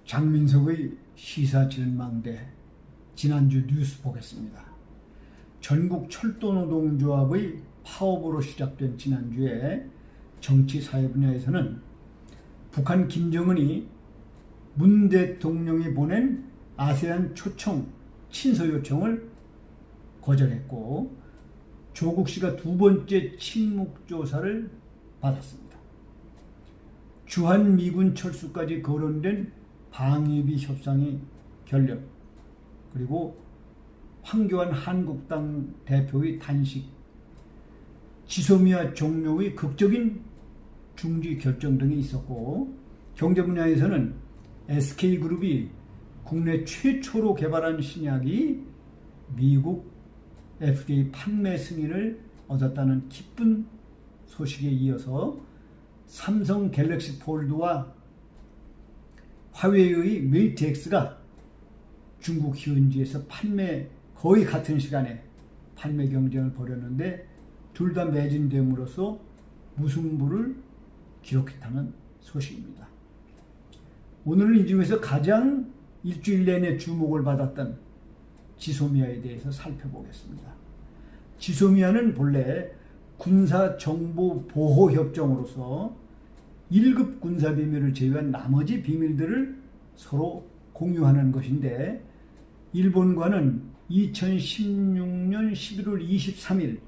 장민석의 시사전망대 지난주 뉴스 보겠습니다. 전국 철도노동조합의 파업으로 시작된 지난주에 정치사회 분야에서는 북한 김정은이 문 대통령이 보낸 아세안 초청 친서 요청을 거절했고 조국 씨가 두 번째 침묵조사를 받았습니다. 주한미군 철수까지 거론된 방위비 협상이 결렬, 그리고 황교안 한국당 대표의 단식, 지소미아 종료의 극적인 중지 결정 등이 있었고, 경제 분야에서는 SK그룹이 국내 최초로 개발한 신약이 미국 FDA 판매 승인을 얻었다는 기쁜 소식에 이어서 삼성 갤럭시 폴드와 화웨이의 메이트 X가 중국 현지에서 판매 거의 같은 시간에 판매 경쟁을 벌였는데 둘 다 매진됨으로써 무승부를 기록했다는 소식입니다. 오늘은 이 중에서 가장 일주일 내내 주목을 받았던 지소미아에 대해서 살펴보겠습니다. 지소미아는 본래 군사정보보호협정으로서 1급 군사비밀을 제외한 나머지 비밀들을 서로 공유하는 것인데, 일본과는 2016년 11월 23일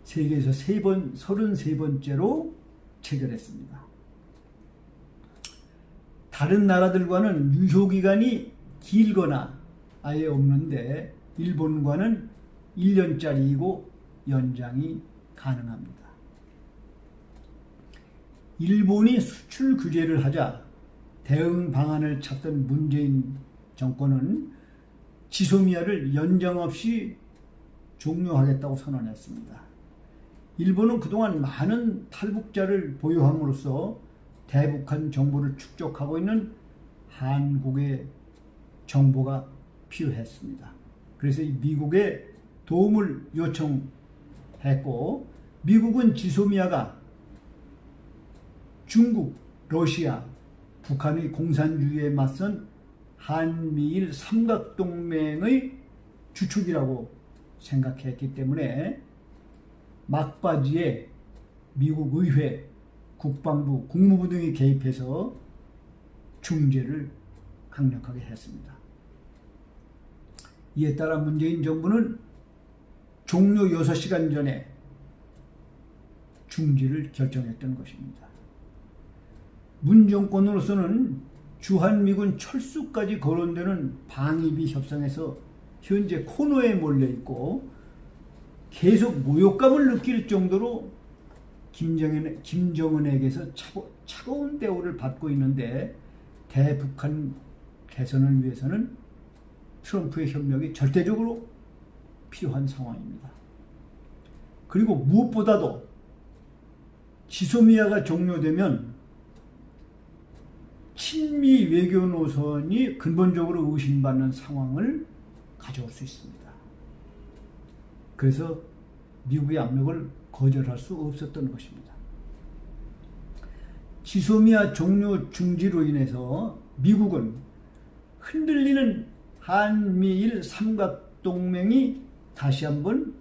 세계에서 33번째로 체결했습니다. 다른 나라들과는 유효기간이 길거나 아예 없는데 일본과는 1년짜리이고 연장이 가능합니다. 일본이 수출 규제를 하자 대응 방안을 찾던 문재인 정권은 지소미아를 연장 없이 종료하겠다고 선언했습니다. 일본은 그동안 많은 탈북자를 보유함으로써 대북한 정보를 축적하고 있는 한국의 정보가 필요했습니다. 그래서 미국에 도움을 요청했고, 미국은 지소미아가 중국, 러시아, 북한의 공산주의에 맞선 한미일 삼각동맹의 주축이라고 생각했기 때문에 막바지에 미국 의회, 국방부, 국무부 등이 개입해서 중재를 강력하게 했습니다. 이에 따라 문재인 정부는 종료 6시간 전에 중지를 결정했던 것입니다. 문 정권으로서는 주한미군 철수까지 거론되는 방위비 협상에서 현재 코너에 몰려있고 계속 모욕감을 느낄 정도로 김정은에게서 차가운 대우를 받고 있는데, 대북한 개선을 위해서는 트럼프의 협력이 절대적으로 필요한 상황입니다. 그리고 무엇보다도 지소미아가 종료되면 친미 외교 노선이 근본적으로 의심받는 상황을 가져올 수 있습니다. 그래서 미국의 압력을 거절할 수 없었던 것입니다. 지소미아 종료 중지로 인해서 미국은 흔들리는 한미일 삼각동맹이 다시 한번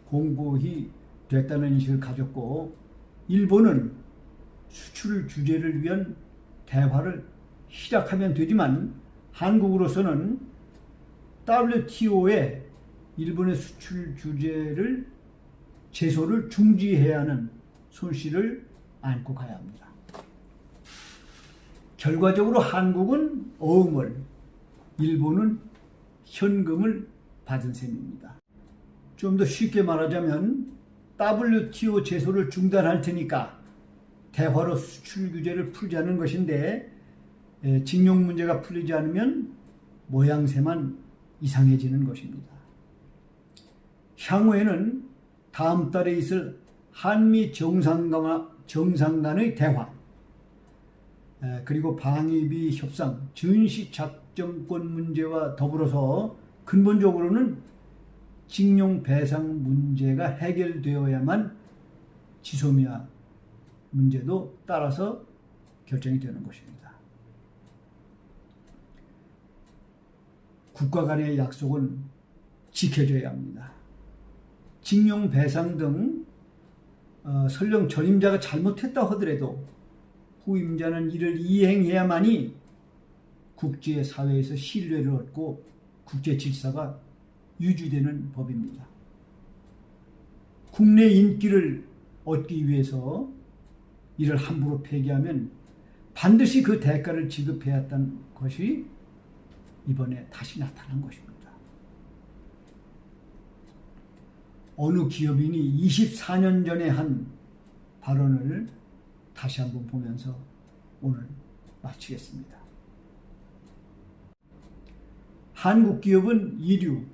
공고히 됐다는 인식을 가졌고, 일본은 수출 규제를 위한 대화를 시작하면 되지만 한국으로서는 WTO에 일본의 수출 규제를 제소를 중지해야 하는 손실을 안고 가야 합니다. 결과적으로 한국은 어음을, 일본은 현금을 받은 셈입니다. 좀 더 쉽게 말하자면 WTO 제소를 중단할 테니까 대화로 수출 규제를 풀자는 것인데, 징용 문제가 풀리지 않으면 모양새만 이상해지는 것입니다. 향후에는 다음 달에 있을 한미 정상 간의 대화, 그리고 방위비 협상, 전시작전권 문제와 더불어서 근본적으로는 징용 배상 문제가 해결되어야만 지소미아 문제도 따라서 결정이 되는 것입니다. 국가 간의 약속은 지켜져야 합니다. 징용 배상 등 설령 전임자가 잘못했다 하더라도 후임자는 이를 이행해야만이 국제사회에서 신뢰를 얻고 국제 질서가 유지되는 법입니다. 국내 인기를 얻기 위해서 이를 함부로 폐기하면 반드시 그 대가를 지급해야 했다는 것이 이번에 다시 나타난 것입니다. 어느 기업인이 24년 전에 한 발언을 다시 한번 보면서 오늘 마치겠습니다. 한국 기업은 2류,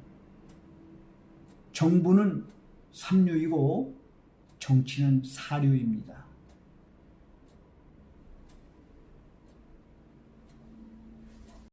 정부는 3류이고 정치는 4류입니다.